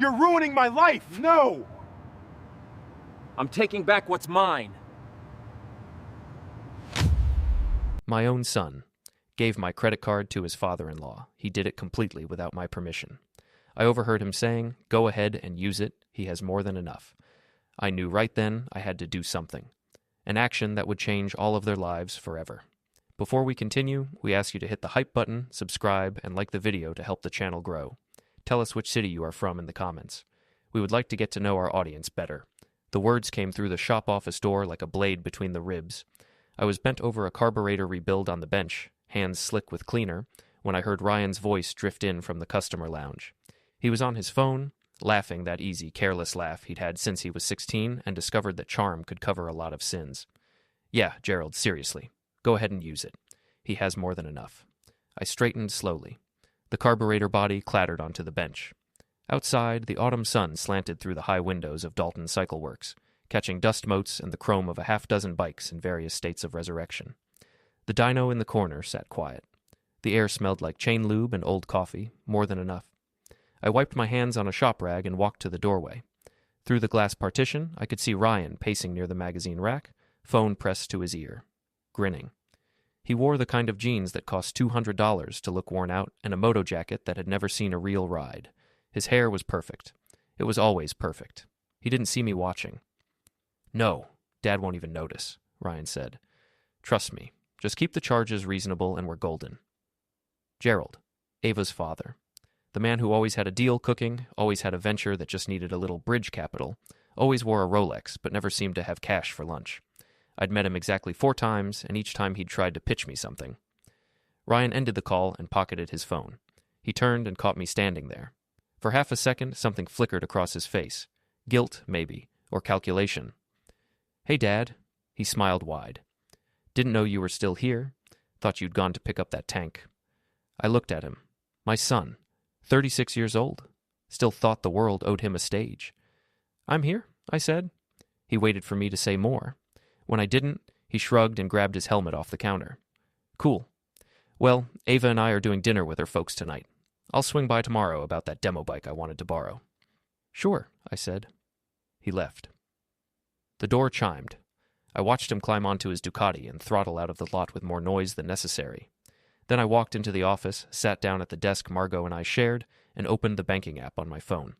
You're ruining my life! No! I'm taking back what's mine. My own son gave my credit card to his father-in-law. He did it completely without my permission. I overheard him saying, "Go ahead and use it. He has more than enough." I knew right then I had to do something. An action that would change all of their lives forever. Before we continue, we ask you to hit the hype button, subscribe, and like the video to help the channel grow. Tell us which city you are from in the comments. We would like to get to know our audience better. The words came through the shop office door like a blade between the ribs. I was bent over a carburetor rebuild on the bench, hands slick with cleaner, when I heard Ryan's voice drift in from the customer lounge. He was on his phone, laughing that easy, careless laugh he'd had since he was 16 and discovered that charm could cover a lot of sins. "Yeah, Gerald, seriously. Go ahead and use it. He has more than enough." I straightened slowly. The carburetor body clattered onto the bench. Outside, the autumn sun slanted through the high windows of Dalton Cycle Works, catching dust motes and the chrome of a half-dozen bikes in various states of resurrection. The dyno in the corner sat quiet. The air smelled like chain lube and old coffee, more than enough. I wiped my hands on a shop rag and walked to the doorway. Through the glass partition, I could see Ryan pacing near the magazine rack, phone pressed to his ear, grinning. He wore the kind of jeans that cost $200 to look worn out and a moto jacket that had never seen a real ride. His hair was perfect. It was always perfect. He didn't see me watching. "No, Dad won't even notice," Ryan said. "Trust me. Just keep the charges reasonable and we're golden." Gerald, Ava's father. The man who always had a deal cooking, always had a venture that just needed a little bridge capital, always wore a Rolex but never seemed to have cash for lunch. I'd met him exactly 4 times, and each time he'd tried to pitch me something. Ryan ended the call and pocketed his phone. He turned and caught me standing there. For half a second, something flickered across his face. Guilt, maybe, or calculation. "Hey, Dad." He smiled wide. "Didn't know you were still here. Thought you'd gone to pick up that tank." I looked at him. My son, 36 years old. Still thought the world owed him a stage. "I'm here," I said. He waited for me to say more. When I didn't, he shrugged and grabbed his helmet off the counter. "Cool. Well, Ava and I are doing dinner with her folks tonight. I'll swing by tomorrow about that demo bike I wanted to borrow." "Sure," I said. He left. The door chimed. I watched him climb onto his Ducati and throttle out of the lot with more noise than necessary. Then I walked into the office, sat down at the desk Margot and I shared, and opened the banking app on my phone.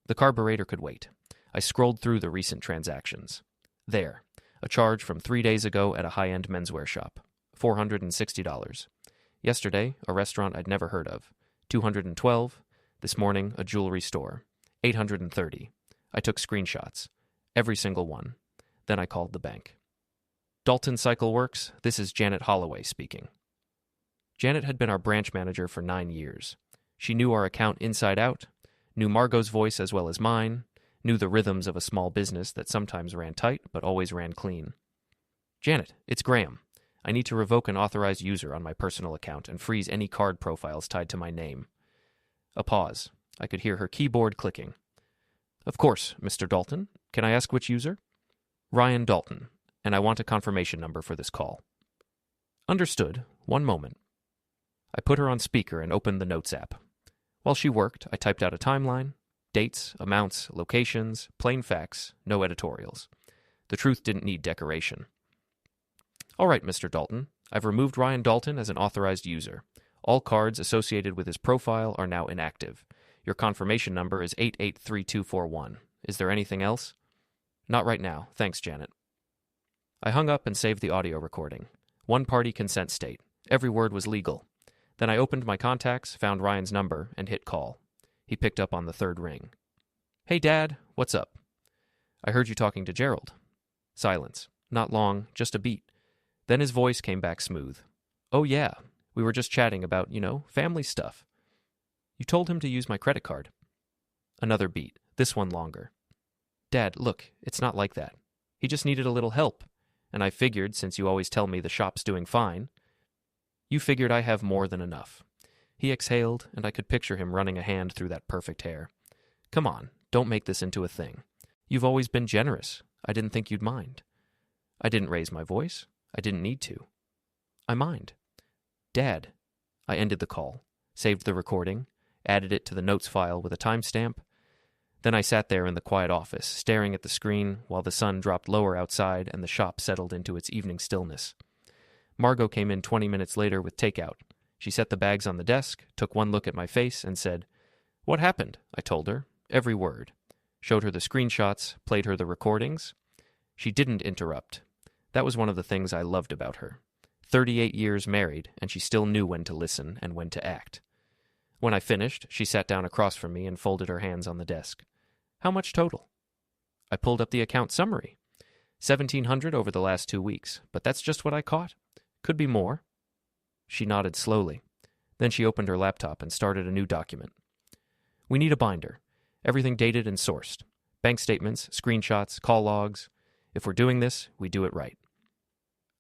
The carburetor could wait. I scrolled through the recent transactions. There. A charge from 3 days ago at a high-end menswear shop. $460. Yesterday, a restaurant I'd never heard of. $212. This morning, a jewelry store. $830. I took screenshots. Every single one. Then I called the bank. "Dalton Cycle Works, this is Janet Holloway speaking." Janet had been our branch manager for 9 years. She knew our account inside out, knew Margot's voice as well as mine, knew the rhythms of a small business that sometimes ran tight but always ran clean. "Janet, it's Graham. I need to revoke an authorized user on my personal account and freeze any card profiles tied to my name." A pause. I could hear her keyboard clicking. "Of course, Mr. Dalton. Can I ask which user?" "Ryan Dalton, and I want a confirmation number for this call." "Understood. One moment." I put her on speaker and opened the Notes app. While she worked, I typed out a timeline. Dates, amounts, locations, plain facts, no editorials. The truth didn't need decoration. "All right, Mr. Dalton. I've removed Ryan Dalton as an authorized user. All cards associated with his profile are now inactive. Your confirmation number is 883241. Is there anything else?" "Not right now. Thanks, Janet." I hung up and saved the audio recording. One-party consent state. Every word was legal. Then I opened my contacts, found Ryan's number, and hit call. He picked up on the 3rd ring. "Hey, Dad, what's up?" "I heard you talking to Gerald." Silence. Not long, just a beat. Then his voice came back smooth. "Oh, yeah. We were just chatting about, family stuff." "You told him to use my credit card." Another beat, this one longer. "Dad, look, it's not like that. He just needed a little help. And I figured, since you always tell me the shop's doing fine..." "You figured I have more than enough." He exhaled, and I could picture him running a hand through that perfect hair. "Come on, don't make this into a thing. You've always been generous. I didn't think you'd mind." I didn't raise my voice. I didn't need to. "I mind." "Dad." I ended the call, saved the recording, added it to the notes file with a timestamp. Then I sat there in the quiet office, staring at the screen while the sun dropped lower outside and the shop settled into its evening stillness. Margot came in 20 minutes later with takeout. She set the bags on the desk, took one look at my face, and said, "What happened?" I told her, every word. Showed her the screenshots, played her the recordings. She didn't interrupt. That was one of the things I loved about her. 38 years married, and she still knew when to listen and when to act. When I finished, she sat down across from me and folded her hands on the desk. "How much total?" I pulled up the account summary. 1,700 over the last 2 weeks, but that's just what I caught. Could be more. She nodded slowly. Then she opened her laptop and started a new document. "We need a binder. Everything dated and sourced. Bank statements, screenshots, call logs. If we're doing this, we do it right."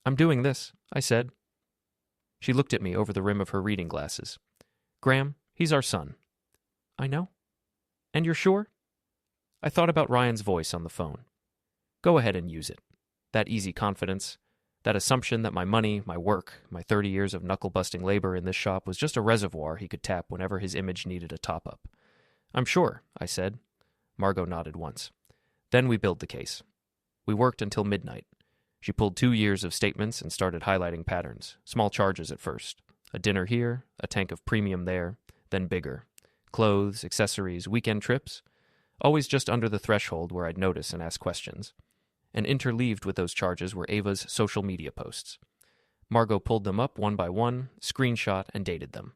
"I'm doing this," I said. She looked at me over the rim of her reading glasses. "Graham, he's our son." "I know." "And you're sure?" I thought about Ryan's voice on the phone. Go ahead and use it. That easy confidence, that assumption that my money, my work, my 30 years of knuckle-busting labor in this shop was just a reservoir he could tap whenever his image needed a top-up. "I'm sure," I said. Margot nodded once. Then we billed the case. We worked until midnight. She pulled 2 years of statements and started highlighting patterns. Small charges at first. A dinner here, a tank of premium there, then bigger. Clothes, accessories, weekend trips. Always just under the threshold where I'd notice and ask questions. And interleaved with those charges were Ava's social media posts. Margot pulled them up one by one, screenshot, and dated them.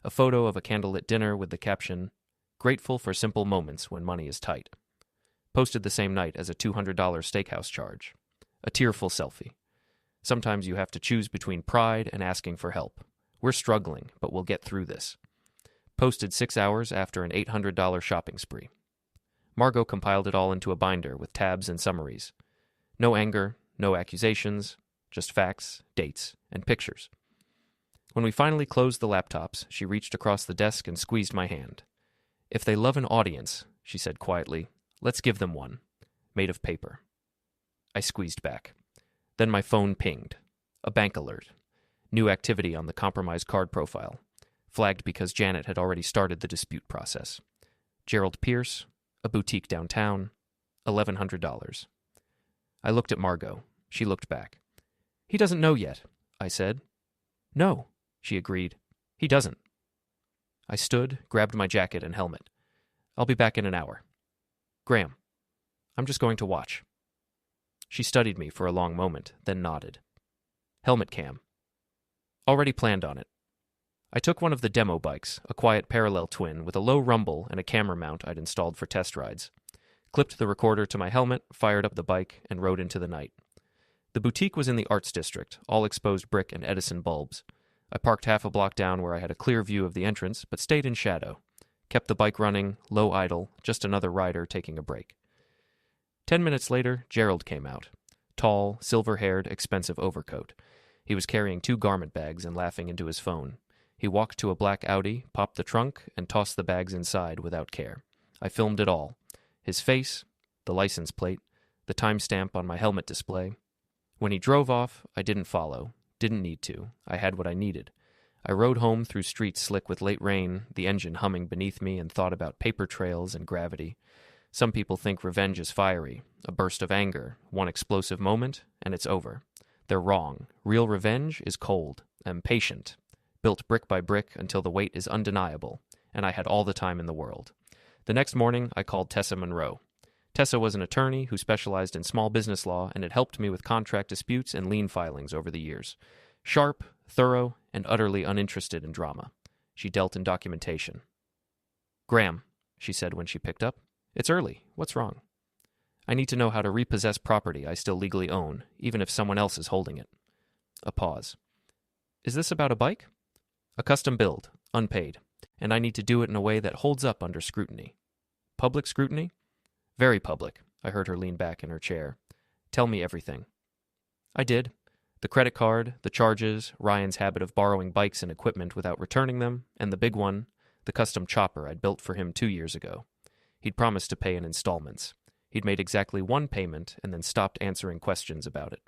A photo of a candlelit dinner with the caption, "Grateful for simple moments when money is tight." Posted the same night as a $200 steakhouse charge. A tearful selfie. Sometimes you have to choose between pride and asking for help. We're struggling, but we'll get through this. Posted 6 hours after an $800 shopping spree. Margot compiled it all into a binder with tabs and summaries. No anger, no accusations, just facts, dates, and pictures. When we finally closed the laptops, she reached across the desk and squeezed my hand. "If they love an audience," she said quietly, "let's give them one. Made of paper." I squeezed back. Then my phone pinged. A bank alert. New activity on the compromised card profile. Flagged because Janet had already started the dispute process. Gerald Pierce, a boutique downtown, $1,100. I looked at Margot. She looked back. "He doesn't know yet," I said. "No," she agreed. "He doesn't." I stood, grabbed my jacket and helmet. "I'll be back in an hour." "Graham, I'm just going to watch." She studied me for a long moment, then nodded. "Helmet cam." "Already planned on it." I took one of the demo bikes, a quiet parallel twin with a low rumble and a camera mount I'd installed for test rides. Clipped the recorder to my helmet, fired up the bike, and rode into the night. The boutique was in the Arts District, all exposed brick and Edison bulbs. I parked half a block down where I had a clear view of the entrance, but stayed in shadow. Kept the bike running, low idle, just another rider taking a break. 10 minutes later, Gerald came out. Tall, silver-haired, expensive overcoat. He was carrying 2 garment bags and laughing into his phone. He walked to a black Audi, popped the trunk, and tossed the bags inside without care. I filmed it all. His face, the license plate, the timestamp on my helmet display. When he drove off, I didn't follow. Didn't need to. I had what I needed. I rode home through streets slick with late rain, the engine humming beneath me, and thought about paper trails and gravity. Some people think revenge is fiery, a burst of anger, one explosive moment, and it's over. They're wrong. Real revenge is cold and patient, built brick by brick until the weight is undeniable, and I had all the time in the world. The next morning, I called Tessa Monroe. Tessa was an attorney who specialized in small business law and had helped me with contract disputes and lien filings over the years. Sharp, thorough, and utterly uninterested in drama. She dealt in documentation. "Graham," she said when she picked up, "it's early. What's wrong?" "I need to know how to repossess property I still legally own, even if someone else is holding it." A pause. "Is this about a bike?" "A custom build, unpaid, and I need to do it in a way that holds up under scrutiny." "Public scrutiny?" "Very public." I heard her lean back in her chair. "Tell me everything." I did. The credit card, the charges, Ryan's habit of borrowing bikes and equipment without returning them, and the big one, the custom chopper I'd built for him 2 years ago. He'd promised to pay in installments. He'd made exactly one payment and then stopped answering questions about it.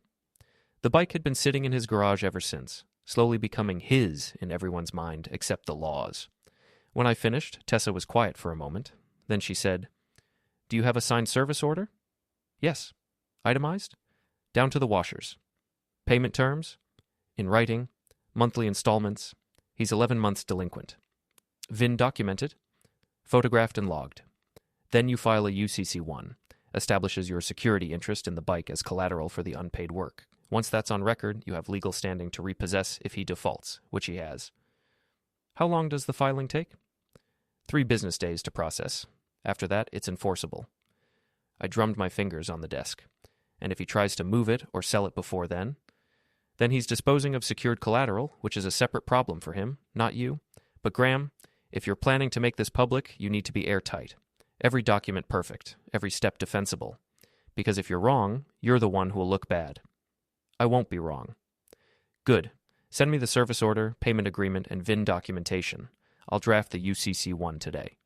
The bike had been sitting in his garage ever since, slowly becoming his in everyone's mind except the law's. When I finished, Tessa was quiet for a moment. Then she said, Do you have a signed service order? Yes. Itemized? Down to the washers. Payment terms? In writing. Monthly installments. He's 11 months delinquent. VIN documented. Photographed and logged. Then you file a UCC-1. Establishes your security interest in the bike as collateral for the unpaid work. Once that's on record, you have legal standing to repossess if he defaults, which he has. How long does the filing take? 3 business days to process. After that, it's enforceable. I drummed my fingers on the desk. And if he tries to move it or sell it before then he's disposing of secured collateral, which is a separate problem for him, not you. But Graham, if you're planning to make this public, you need to be airtight. Every document perfect, every step defensible. Because if you're wrong, you're the one who will look bad. I won't be wrong. Good. Send me the service order, payment agreement, and VIN documentation. I'll draft the UCC-1 today.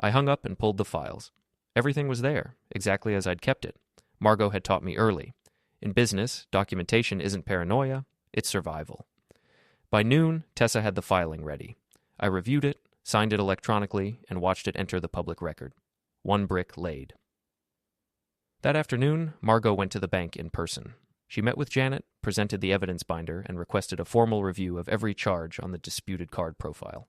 I hung up and pulled the files. Everything was there, exactly as I'd kept it. Margot had taught me early. In business, documentation isn't paranoia, it's survival. By noon, Tessa had the filing ready. I reviewed it, signed it electronically, and watched it enter the public record. 1 brick laid. That afternoon, Margot went to the bank in person. She met with Janet, presented the evidence binder, and requested a formal review of every charge on the disputed card profile.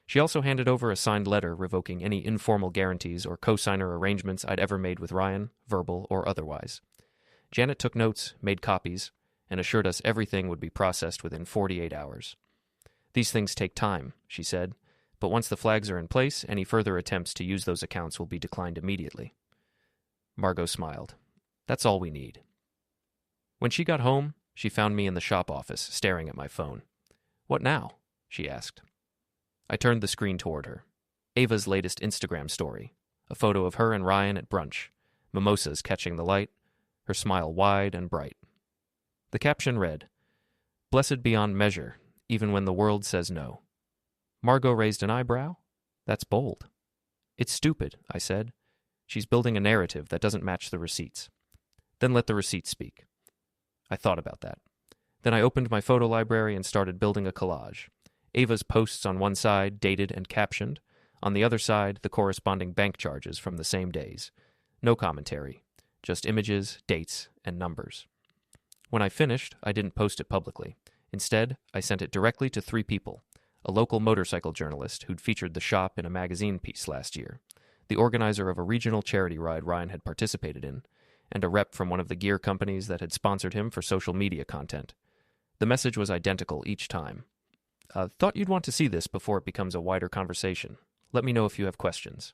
She also handed over a signed letter revoking any informal guarantees or co-signer arrangements I'd ever made with Ryan, verbal or otherwise. Janet took notes, made copies, and assured us everything would be processed within 48 hours. These things take time, she said, but once the flags are in place, any further attempts to use those accounts will be declined immediately. Margot smiled. That's all we need. When she got home, she found me in the shop office, staring at my phone. What now? She asked. I turned the screen toward her. Ava's latest Instagram story. A photo of her and Ryan at brunch. Mimosas catching the light. Her smile wide and bright. The caption read, "Blessed beyond measure, even when the world says no." Margot raised an eyebrow. That's bold. It's stupid, I said. She's building a narrative that doesn't match the receipts. Then let the receipts speak. I thought about that. Then I opened my photo library and started building a collage. Ava's posts on one side, dated and captioned. On the other side, the corresponding bank charges from the same days. No commentary, just images, dates, and numbers. When I finished, I didn't post it publicly. Instead, I sent it directly to 3 people. A local motorcycle journalist who'd featured the shop in a magazine piece last year, the organizer of a regional charity ride Ryan had participated in, and a rep from one of the gear companies that had sponsored him for social media content. The message was identical each time. Thought you'd want to see this before it becomes a wider conversation. Let me know if you have questions.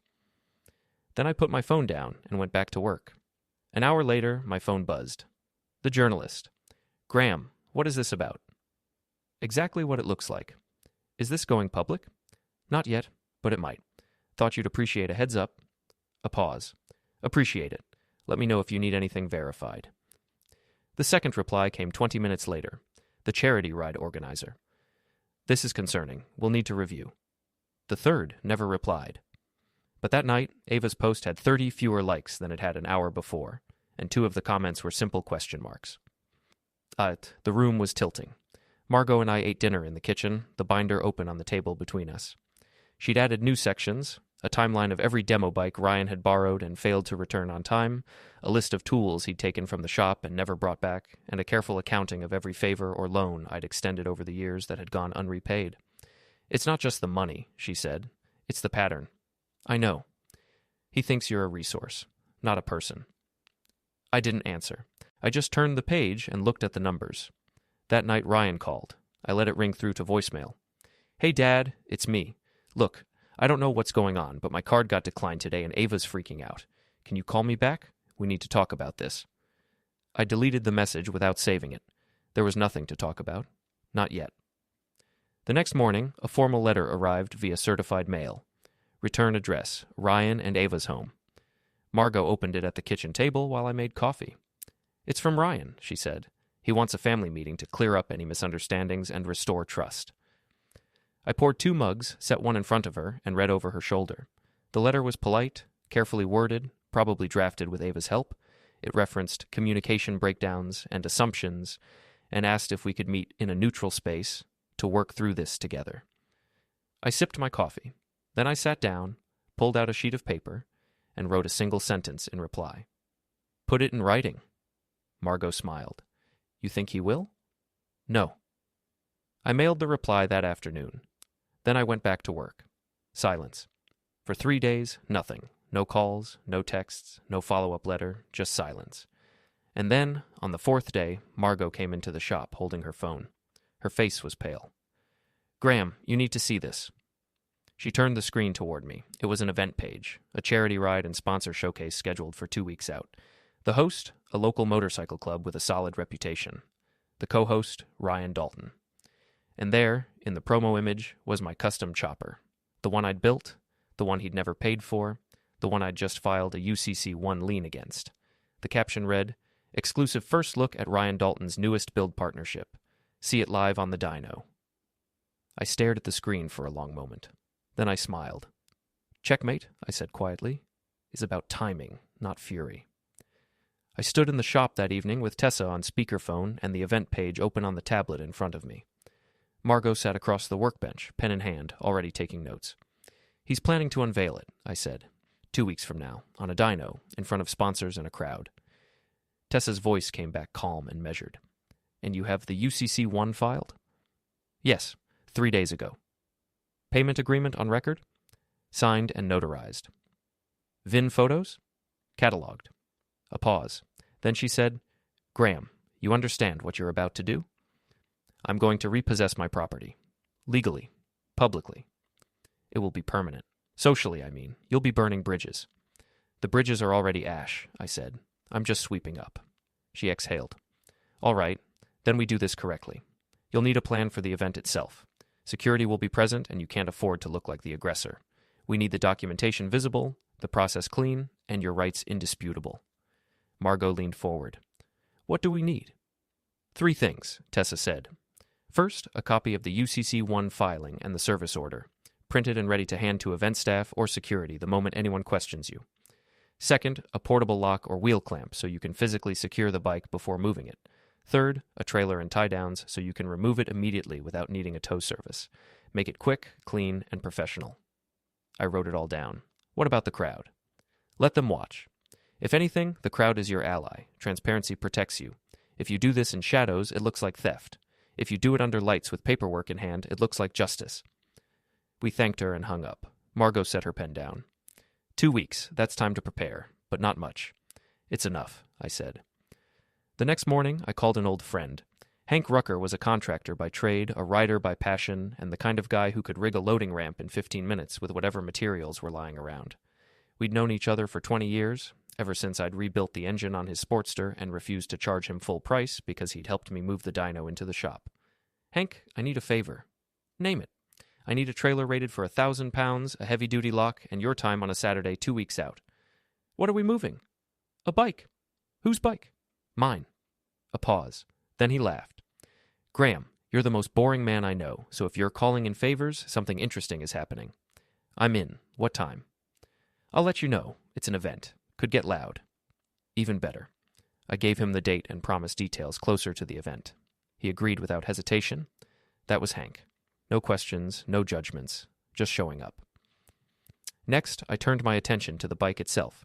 Then I put my phone down and went back to work. An hour later, my phone buzzed. The journalist. Graham, what is this about? Exactly what it looks like. Is this going public? Not yet, but it might. Thought you'd appreciate a heads up. A pause. Appreciate it. Let me know if you need anything verified. The second reply came 20 minutes later. The charity ride organizer. This is concerning. We'll need to review. The third never replied. But that night, Ava's post had 30 fewer likes than it had an hour before, and 2 of the comments were simple question marks. The room was tilting. Margot and I ate dinner in the kitchen, the binder open on the table between us. She'd added new sections, a timeline of every demo bike Ryan had borrowed and failed to return on time, a list of tools he'd taken from the shop and never brought back, and a careful accounting of every favor or loan I'd extended over the years that had gone unrepaid. It's not just the money, she said. It's the pattern. I know. He thinks you're a resource, not a person. I didn't answer. I just turned the page and looked at the numbers. That night Ryan called. I let it ring through to voicemail. Hey, Dad, it's me. Look, I don't know what's going on, but my card got declined today and Ava's freaking out. Can you call me back? We need to talk about this. I deleted the message without saving it. There was nothing to talk about. Not yet. The next morning, a formal letter arrived via certified mail. Return address, Ryan and Ava's home. Margot opened it at the kitchen table while I made coffee. It's from Ryan, she said. He wants a family meeting to clear up any misunderstandings and restore trust. I poured 2 mugs, set one in front of her, and read over her shoulder. The letter was polite, carefully worded, probably drafted with Ava's help. It referenced communication breakdowns and assumptions, and asked if we could meet in a neutral space to work through this together. I sipped my coffee. Then I sat down, pulled out a sheet of paper, and wrote a single sentence in reply. "Put it in writing." Margot smiled. "You think he will?" "No." I mailed the reply that afternoon. Then I went back to work. Silence. For 3 days, nothing. No calls, no texts, no follow-up letter, just silence. And then, on the 4th day, Margot came into the shop holding her phone. Her face was pale. "Graham, you need to see this." She turned the screen toward me. It was an event page, a charity ride and sponsor showcase scheduled for 2 weeks out. The host, a local motorcycle club with a solid reputation. The co-host, Ryan Dalton. And there, in the promo image, was my custom chopper. The one I'd built, the one he'd never paid for, the one I'd just filed a UCC-1 lien against. The caption read, "Exclusive first look at Ryan Dalton's newest build partnership. See it live on the dyno." I stared at the screen for a long moment. Then I smiled. "Checkmate," I said quietly, "is about timing, not fury." I stood in the shop that evening with Tessa on speakerphone and the event page open on the tablet in front of me. Margot sat across the workbench, pen in hand, already taking notes. "He's planning to unveil it," I said, 2 weeks from now, on a dyno, in front of sponsors and a crowd. Tessa's voice came back calm and measured. "And you have the UCC-1 filed?" "Yes, 3 days ago." "Payment agreement on record?" "Signed and notarized." "VIN photos?" "Cataloged." A pause. Then she said, "Graham, you understand what you're about to do?" "I'm going to repossess my property. Legally. Publicly. It will be permanent. Socially, I mean. You'll be burning bridges." "The bridges are already ash," I said. "I'm just sweeping up." She exhaled. "All right, then we do this correctly. You'll need a plan for the event itself. Security will be present, and you can't afford to look like the aggressor. We need the documentation visible, the process clean, and your rights indisputable." Margot leaned forward. "What do we need?" "3 things," Tessa said. "First, a copy of the UCC-1 filing and the service order, printed and ready to hand to event staff or security the moment anyone questions you. Second, a portable lock or wheel clamp so you can physically secure the bike before moving it. Third, a trailer and tie-downs so you can remove it immediately without needing a tow service. Make it quick, clean, and professional." I wrote it all down. "What about the crowd?" "Let them watch. If anything, the crowd is your ally. Transparency protects you. If you do this in shadows, it looks like theft. If you do it under lights with paperwork in hand, it looks like justice." We thanked her and hung up. Margot set her pen down. 2 weeks, that's time to prepare, but not much. "It's enough," I said. The next morning, I called an old friend. Hank Rucker was a contractor by trade, a rider by passion, and the kind of guy who could rig a loading ramp in 15 minutes with whatever materials were lying around. We'd known each other for 20 years, ever since I'd rebuilt the engine on his Sportster and refused to charge him full price because he'd helped me move the dyno into the shop. "Hank, I need a favor." "Name it." "I need a trailer rated for 1,000 pounds, a heavy-duty lock, and your time on a Saturday 2 weeks out." "What are we moving?" "A bike." "Whose bike?" "Mine." A pause. Then he laughed. "Graham, you're the most boring man I know, so if you're calling in favors, something interesting is happening." "I'm in. What time?" "I'll let you know. It's an event. Could get loud." "Even better." I gave him the date and promised details closer to the event. He agreed without hesitation. That was Hank. No questions, no judgments, just showing up. Next, I turned my attention to the bike itself.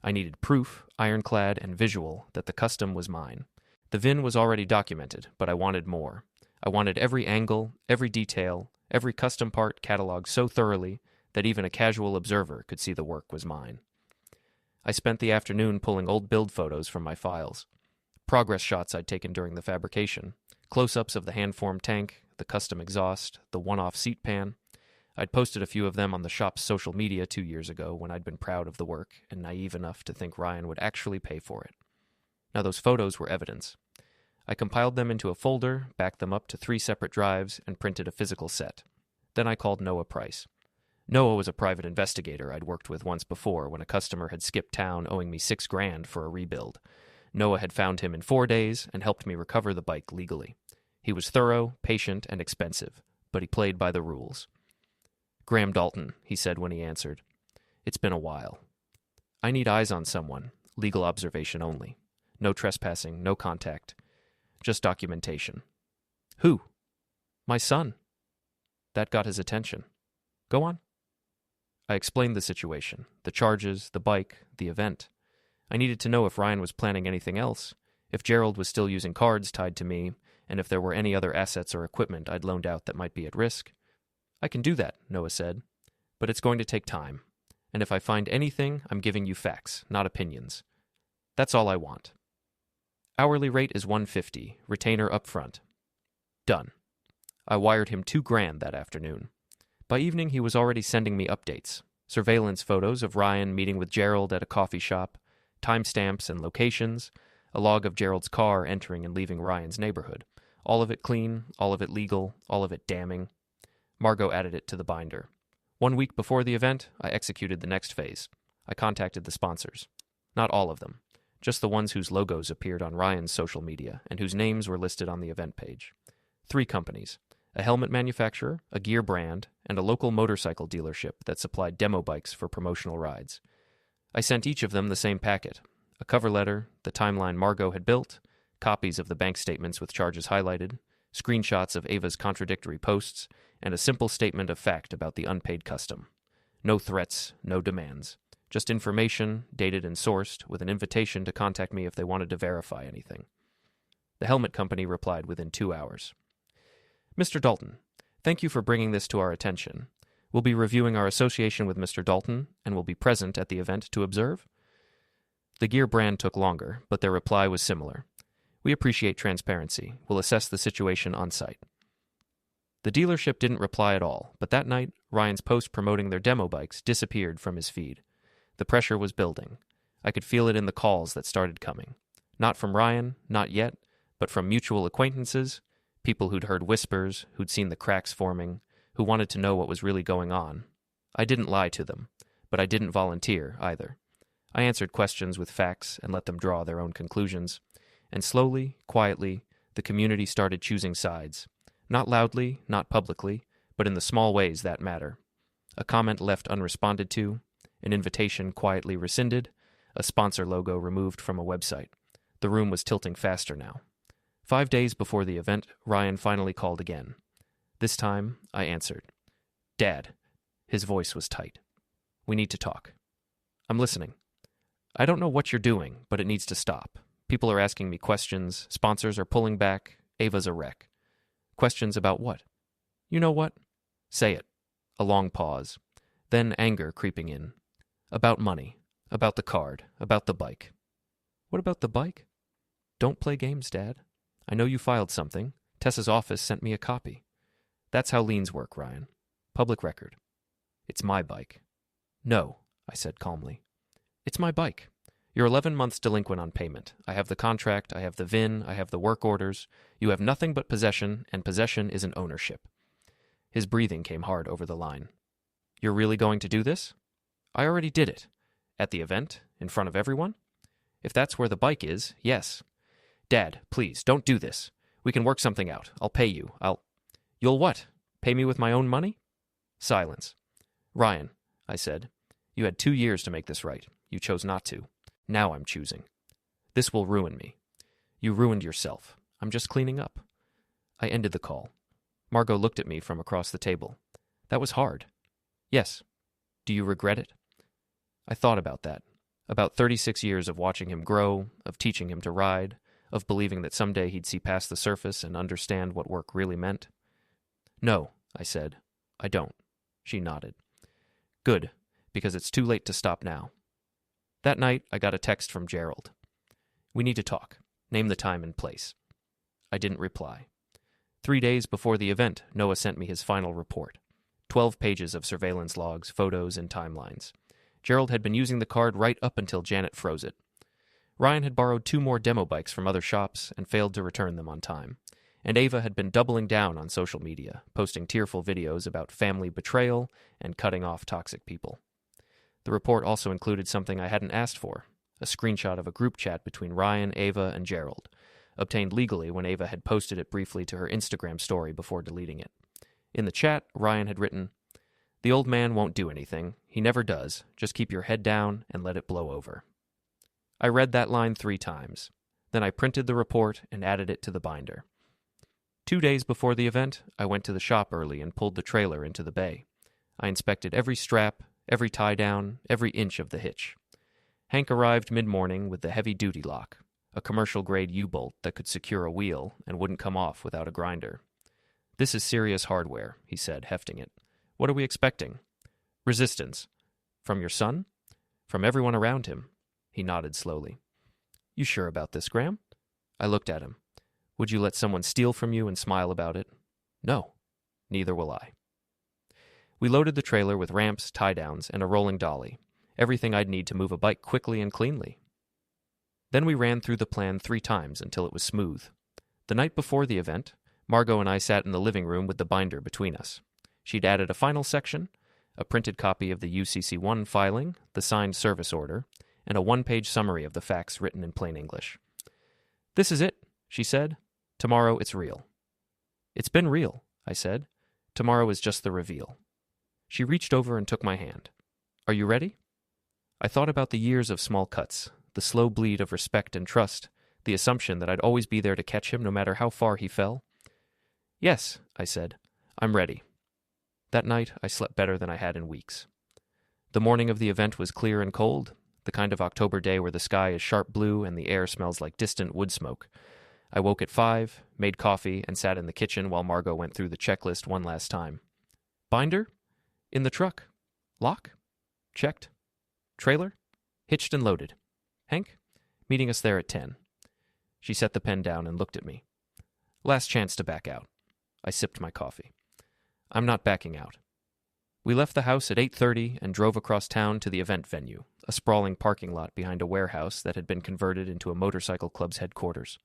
I needed proof, ironclad and visual, that the custom was mine. The VIN was already documented, but I wanted more. I wanted every angle, every detail, every custom part cataloged so thoroughly that even a casual observer could see the work was mine. I spent the afternoon pulling old build photos from my files. Progress shots I'd taken during the fabrication, close-ups of the hand-formed tank, the custom exhaust, the one-off seat pan. I'd posted a few of them on the shop's social media 2 years ago when I'd been proud of the work and naive enough to think Ryan would actually pay for it. Now those photos were evidence. I compiled them into a folder, backed them up to 3 separate drives, and printed a physical set. Then I called Noah Price. Noah was a private investigator I'd worked with once before when a customer had skipped town owing me $6,000 for a rebuild. Noah had found him in 4 days and helped me recover the bike legally. He was thorough, patient, and expensive, but he played by the rules. "Graham Dalton," he said when he answered. "It's been a while. I need eyes on someone, legal observation only. No trespassing, no contact. Just documentation." "Who?" "My son." That got his attention. "Go on." I explained the situation, the charges, the bike, the event. I needed to know if Ryan was planning anything else, if Gerald was still using cards tied to me, and if there were any other assets or equipment I'd loaned out that might be at risk. I can do that, Noah said, but it's going to take time. And if I find anything, I'm giving you facts, not opinions. That's all I want. Hourly rate is $150, retainer up front. Done. I wired him $2,000 that afternoon. By evening, he was already sending me updates, surveillance photos of Ryan meeting with Gerald at a coffee shop, timestamps and locations, a log of Gerald's car entering and leaving Ryan's neighborhood. All of it clean, all of it legal, all of it damning. Margot added it to the binder. 1 week before the event, I executed the next phase. I contacted the sponsors. Not all of them, just the ones whose logos appeared on Ryan's social media and whose names were listed on the event page. 3 companies, a helmet manufacturer, a gear brand, and a local motorcycle dealership that supplied demo bikes for promotional rides. I sent each of them the same packet, a cover letter, the timeline Margot had built, copies of the bank statements with charges highlighted, screenshots of Ava's contradictory posts, and a simple statement of fact about the unpaid custom. No threats, no demands. Just information, dated and sourced, with an invitation to contact me if they wanted to verify anything. The helmet company replied within 2 hours. Mr. Dalton, thank you for bringing this to our attention. We'll be reviewing our association with Mr. Dalton and will be present at the event to observe. The gear brand took longer, but their reply was similar. We appreciate transparency. We'll assess the situation on site. The dealership didn't reply at all, but that night, Ryan's post promoting their demo bikes disappeared from his feed. The pressure was building. I could feel it in the calls that started coming. Not from Ryan, not yet, but from mutual acquaintances, people who'd heard whispers, who'd seen the cracks forming, who wanted to know what was really going on. I didn't lie to them, but I didn't volunteer either. I answered questions with facts and let them draw their own conclusions. And slowly, quietly, the community started choosing sides. Not loudly, not publicly, but in the small ways that matter. A comment left unresponded to, an invitation quietly rescinded, a sponsor logo removed from a website. The room was tilting faster now. 5 days before the event, Ryan finally called again. This time, I answered. Dad. His voice was tight. We need to talk. I'm listening. I don't know what you're doing, but it needs to stop. People are asking me questions, sponsors are pulling back, Ava's a wreck. Questions about what? You know what? Say it. A long pause. Then anger creeping in. About money. About the card. About the bike. What about the bike? Don't play games, Dad. I know you filed something. Tessa's office sent me a copy. That's how liens work, Ryan. Public record. It's my bike. No, I said calmly. It's my bike. You're 11 months delinquent on payment. I have the contract, I have the VIN, I have the work orders. You have nothing but possession, and possession is an ownership. His breathing came hard over the line. You're really going to do this? I already did it. At the event? In front of everyone? If that's where the bike is, yes. Dad, please, don't do this. We can work something out. I'll pay you. You'll what? Pay me with my own money? Silence. Ryan, I said, you had 2 years to make this right. You chose not to. Now I'm choosing. This will ruin me. You ruined yourself. I'm just cleaning up. I ended the call. Margot looked at me from across the table. That was hard. Yes. Do you regret it? I thought about that. About 36 years of watching him grow, of teaching him to ride, of believing that someday he'd see past the surface and understand what work really meant. No, I said. I don't. She nodded. Good, because it's too late to stop now. That night, I got a text from Gerald. We need to talk. Name the time and place. I didn't reply. 3 days before the event, Noah sent me his final report. 12 pages of surveillance logs, photos, and timelines. Gerald had been using the card right up until Janet froze it. Ryan had borrowed 2 more demo bikes from other shops and failed to return them on time. And Ava had been doubling down on social media, posting tearful videos about family betrayal and cutting off toxic people. The report also included something I hadn't asked for, a screenshot of a group chat between Ryan, Ava, and Gerald, obtained legally when Ava had posted it briefly to her Instagram story before deleting it. In the chat, Ryan had written, "The old man won't do anything. He never does. Just keep your head down and let it blow over." I read that line 3 times. Then I printed the report and added it to the binder. 2 days before the event, I went to the shop early and pulled the trailer into the bay. I inspected every strap, every tie-down, every inch of the hitch. Hank arrived mid-morning with the heavy-duty lock, a commercial-grade U-bolt that could secure a wheel and wouldn't come off without a grinder. "This is serious hardware," he said, hefting it. "What are we expecting?" "Resistance." "From your son?" "From everyone around him." He nodded slowly. "You sure about this, Graham?" I looked at him. "Would you let someone steal from you and smile about it?" "No." "Neither will I." We loaded the trailer with ramps, tie-downs, and a rolling dolly, everything I'd need to move a bike quickly and cleanly. Then we ran through the plan 3 times until it was smooth. The night before the event, Margot and I sat in the living room with the binder between us. She'd added a final section, a printed copy of the UCC1 filing, the signed service order, and a 1-page summary of the facts written in plain English. "This is it," she said. "Tomorrow it's real." "It's been real," I said. "Tomorrow is just the reveal." She reached over and took my hand. "Are you ready?" I thought about the years of small cuts, the slow bleed of respect and trust, the assumption that I'd always be there to catch him no matter how far he fell. "Yes," I said. "I'm ready." That night, I slept better than I had in weeks. The morning of the event was clear and cold, the kind of October day where the sky is sharp blue and the air smells like distant wood smoke. I woke at 5, made coffee, and sat in the kitchen while Margot went through the checklist one last time. "Binder? In the truck. Lock? Checked. Trailer? Hitched and loaded. Hank? Meeting us there at 10. She set the pen down and looked at me. "Last chance to back out." I sipped my coffee. "I'm not backing out." We left the house at 8:30 and drove across town to the event venue, a sprawling parking lot behind a warehouse that had been converted into a motorcycle club's headquarters.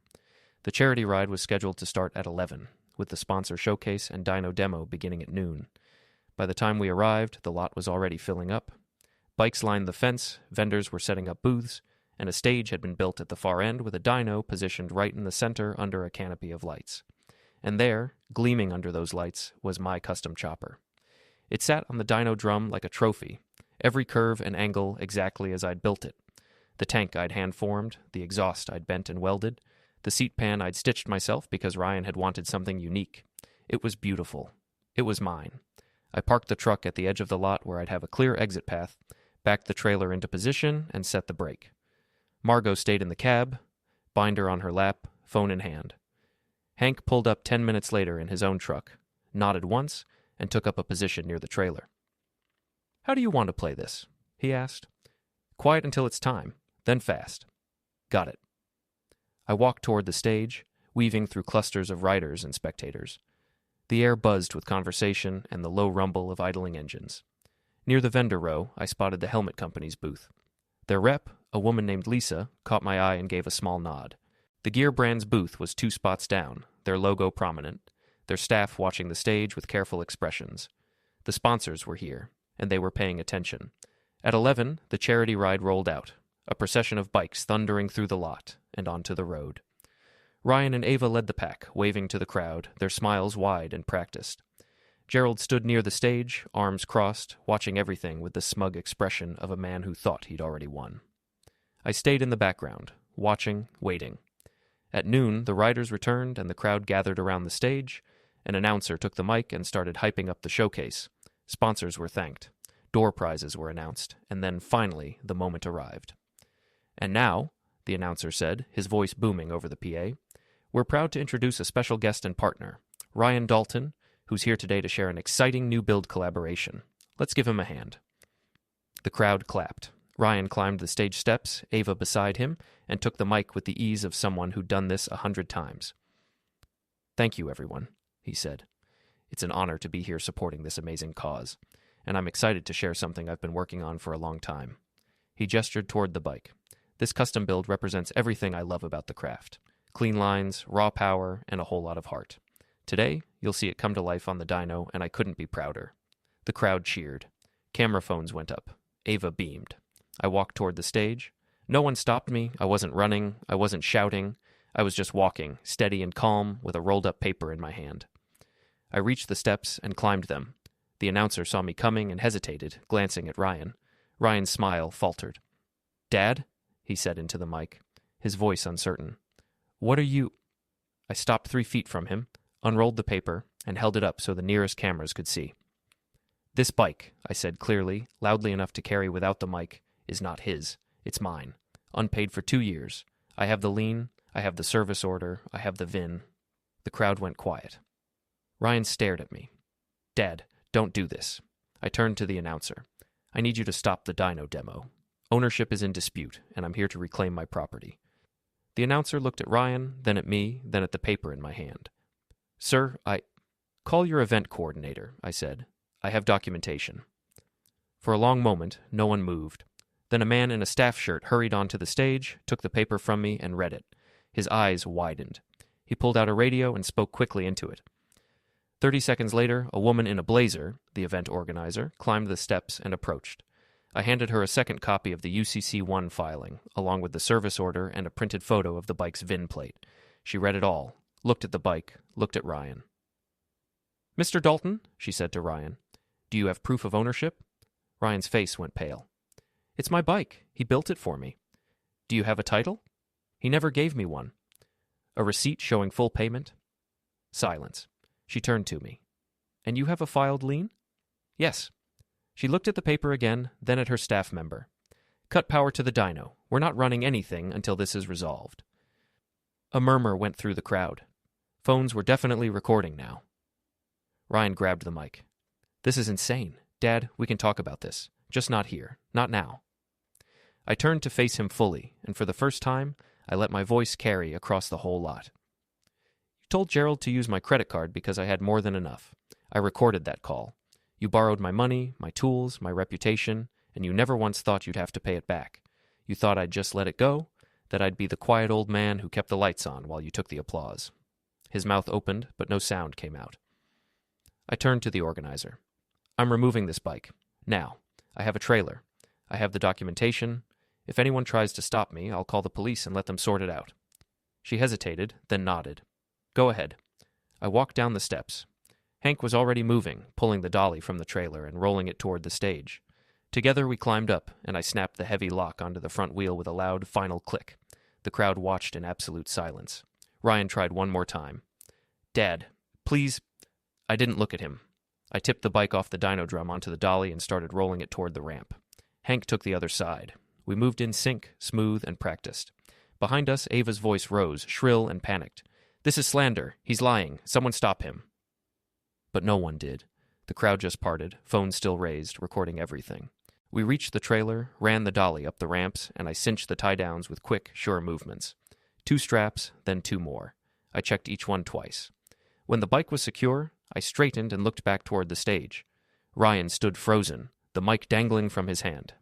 The charity ride was scheduled to start at 11, with the sponsor showcase and dyno demo beginning at noon. By the time we arrived, the lot was already filling up. Bikes lined the fence, vendors were setting up booths, and a stage had been built at the far end with a dyno positioned right in the center under a canopy of lights. And there, gleaming under those lights, was my custom chopper. It sat on the dyno drum like a trophy, every curve and angle exactly as I'd built it. The tank I'd hand-formed, the exhaust I'd bent and welded, the seat pan I'd stitched myself because Ryan had wanted something unique. It was beautiful. It was mine. I parked the truck at the edge of the lot where I'd have a clear exit path, backed the trailer into position, and set the brake. Margot stayed in the cab, binder on her lap, phone in hand. Hank pulled up 10 minutes later in his own truck, nodded once, and took up a position near the trailer. "How do you want to play this?" he asked. "Quiet until it's time, then fast." "Got it." I walked toward the stage, weaving through clusters of riders and spectators. The air buzzed with conversation and the low rumble of idling engines. Near the vendor row, I spotted the helmet company's booth. Their rep, a woman named Lisa, caught my eye and gave a small nod. The Gear brand's booth was 2 spots down, their logo prominent, their staff watching the stage with careful expressions. The sponsors were here, and they were paying attention. At 11, the charity ride rolled out, a procession of bikes thundering through the lot and onto the road. Ryan and Ava led the pack, waving to the crowd, their smiles wide and practiced. Gerald stood near the stage, arms crossed, watching everything with the smug expression of a man who thought he'd already won. I stayed in the background, watching, waiting. At noon, the riders returned and the crowd gathered around the stage. An announcer took the mic and started hyping up the showcase. Sponsors were thanked. Door prizes were announced, and then, finally, the moment arrived. "And now," the announcer said, his voice booming over the PA, "we're proud to introduce a special guest and partner, Ryan Dalton, who's here today to share an exciting new build collaboration. Let's give him a hand." The crowd clapped. Ryan climbed the stage steps, Ava beside him, and took the mic with the ease of someone who'd done this 100 times. "Thank you, everyone," he said. "It's an honor to be here supporting this amazing cause, and I'm excited to share something I've been working on for a long time." He gestured toward the bike. "This custom build represents everything I love about the craft. Clean lines, raw power, and a whole lot of heart. Today, you'll see it come to life on the dyno, and I couldn't be prouder." The crowd cheered. Camera phones went up. Ava beamed. I walked toward the stage. No one stopped me. I wasn't running. I wasn't shouting. I was just walking, steady and calm, with a rolled-up paper in my hand. I reached the steps and climbed them. The announcer saw me coming and hesitated, glancing at Ryan. Ryan's smile faltered. "Dad?" he said into the mic, his voice uncertain. "What are you—" I stopped 3 feet from him, unrolled the paper, and held it up so the nearest cameras could see. "This bike," I said clearly, loudly enough to carry without the mic, "is not his. It's mine. Unpaid for 2 years. I have the lien, I have the service order, I have the VIN." The crowd went quiet. Ryan stared at me. "Dad, don't do this." I turned to the announcer. "I need you to stop the dyno demo. Ownership is in dispute, and I'm here to reclaim my property." The announcer looked at Ryan, then at me, then at the paper in my hand. "Sir, Call your event coordinator," I said. "I have documentation." For a long moment, no one moved. Then a man in a staff shirt hurried onto the stage, took the paper from me, and read it. His eyes widened. He pulled out a radio and spoke quickly into it. 30 seconds later, a woman in a blazer, the event organizer, climbed the steps and approached. I handed her a second copy of the UCC-1 filing, along with the service order and a printed photo of the bike's VIN plate. She read it all, looked at the bike, looked at Ryan. "Mr. Dalton," she said to Ryan, "do you have proof of ownership?" Ryan's face went pale. "It's my bike. He built it for me." "Do you have a title?" "He never gave me one." "A receipt showing full payment?" Silence. She turned to me. "And you have a filed lien?" "Yes." She looked at the paper again, then at her staff member. "Cut power to the dyno. We're not running anything until this is resolved." A murmur went through the crowd. Phones were definitely recording now. Ryan grabbed the mic. "This is insane. Dad, we can talk about this. Just not here. Not now." I turned to face him fully, and for the first time, I let my voice carry across the whole lot. "You told Gerald to use my credit card because I had more than enough. I recorded that call. You borrowed my money, my tools, my reputation, and you never once thought you'd have to pay it back. You thought I'd just let it go, that I'd be the quiet old man who kept the lights on while you took the applause." His mouth opened, but no sound came out. I turned to the organizer. "I'm removing this bike. Now. I have a trailer. I have the documentation. If anyone tries to stop me, I'll call the police and let them sort it out." She hesitated, then nodded. "Go ahead." I walked down the steps. Hank was already moving, pulling the dolly from the trailer and rolling it toward the stage. Together we climbed up, and I snapped the heavy lock onto the front wheel with a loud final click. The crowd watched in absolute silence. Ryan tried one more time. "Dad, please." I didn't look at him. I tipped the bike off the dyno drum onto the dolly and started rolling it toward the ramp. Hank took the other side. We moved in sync, smooth, and practiced. Behind us, Ava's voice rose, shrill and panicked. "This is slander. He's lying. Someone stop him." But no one did. The crowd just parted, phones still raised, recording everything. We reached the trailer, ran the dolly up the ramps, and I cinched the tie-downs with quick, sure movements. 2 straps, then 2 more. I checked each one twice. When the bike was secure, I straightened and looked back toward the stage. Ryan stood frozen, the mic dangling from his hand.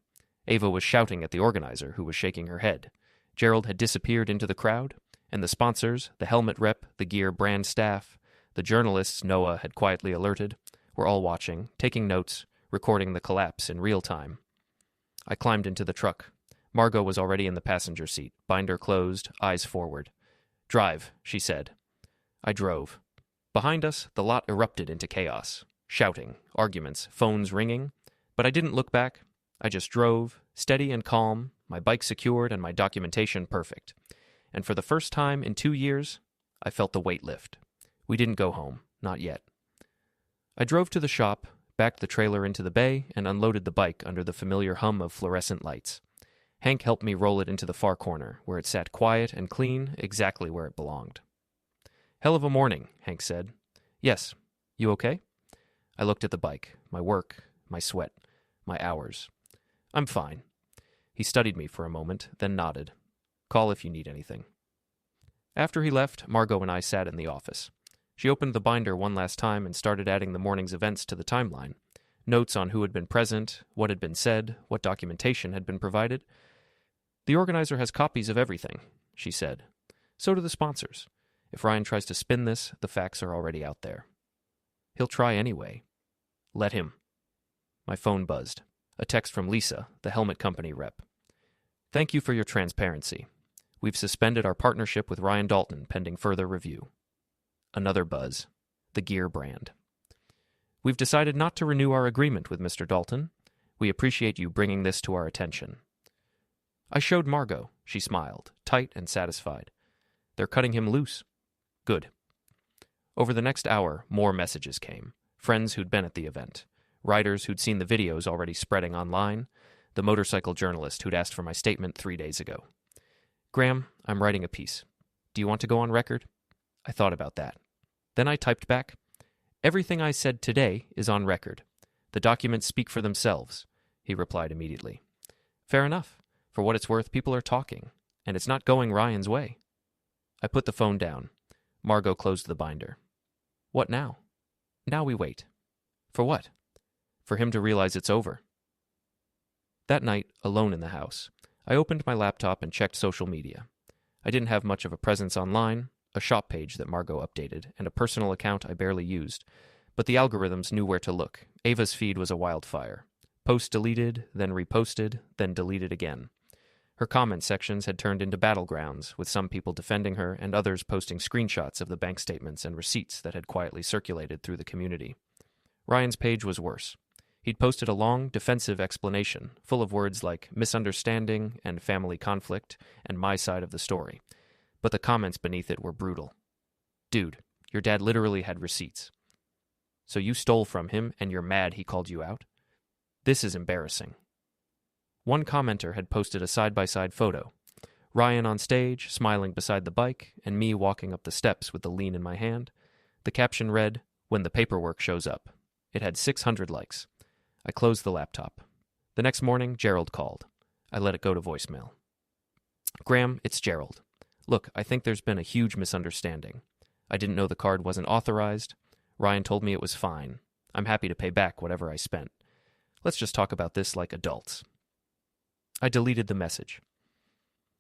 Ava was shouting at the organizer, who was shaking her head. Gerald had disappeared into the crowd, and the sponsors, the helmet rep, the gear brand staff, the journalists Noah had quietly alerted, were all watching, taking notes, recording the collapse in real time. I climbed into the truck. Margot was already in the passenger seat, binder closed, eyes forward. "Drive," she said. I drove. Behind us, the lot erupted into chaos. Shouting, arguments, phones ringing. But I didn't look back. I just drove, steady and calm, my bike secured and my documentation perfect. And for the first time in 2 years, I felt the weight lift. We didn't go home, not yet. I drove to the shop, backed the trailer into the bay, and unloaded the bike under the familiar hum of fluorescent lights. Hank helped me roll it into the far corner, where it sat quiet and clean, exactly where it belonged. "Hell of a morning," Hank said. "Yes. You okay?" I looked at the bike, my work, my sweat, my hours. "I'm fine." He studied me for a moment, then nodded. "Call if you need anything." After he left, Margot and I sat in the office. She opened the binder one last time and started adding the morning's events to the timeline. Notes on who had been present, what had been said, what documentation had been provided. "The organizer has copies of everything," she said. "So do the sponsors. If Ryan tries to spin this, the facts are already out there." "He'll try anyway." "Let him." My phone buzzed. A text from Lisa, the helmet company rep. "Thank you for your transparency. We've suspended our partnership with Ryan Dalton pending further review." Another buzz. The gear brand. "We've decided not to renew our agreement with Mr. Dalton. We appreciate you bringing this to our attention." I showed Margot. She smiled, tight and satisfied. "They're cutting him loose." "Good." Over the next hour, more messages came. Friends who'd been at the event. writers who'd seen the videos already spreading online, the motorcycle journalist who'd asked for my statement 3 days ago. "Graham, I'm writing a piece. Do you want to go on record?" I thought about that. Then I typed back, "Everything I said today is on record. The documents speak for themselves," he replied immediately. "Fair enough. For what it's worth, people are talking, and it's not going Ryan's way." I put the phone down. Margot closed the binder. What now? Now we wait. For what? For him to realize it's over. That night, alone in the house, I opened my laptop and checked social media. I didn't have much of a presence online, a shop page that Margot updated, and a personal account I barely used, but the algorithms knew where to look. Ava's feed was a wildfire. Post deleted, then reposted, then deleted again. Her comment sections had turned into battlegrounds, with some people defending her and others posting screenshots of the bank statements and receipts that had quietly circulated through the community. Ryan's page was worse. He'd posted a long, defensive explanation, full of words like misunderstanding and family conflict and my side of the story. But the comments beneath it were brutal. "Dude, your dad literally had receipts. So you stole from him and you're mad he called you out? This is embarrassing." One commenter had posted a side-by-side photo. Ryan on stage, smiling beside the bike, and me walking up the steps with the lean in my hand. The caption read, "When the paperwork shows up." It had 600 likes. I closed the laptop. The next morning, Gerald called. I let it go to voicemail. "Graham, it's Gerald. Look, I think there's been a huge misunderstanding. I didn't know the card wasn't authorized. Ryan told me it was fine. I'm happy to pay back whatever I spent. Let's just talk about this like adults." I deleted the message.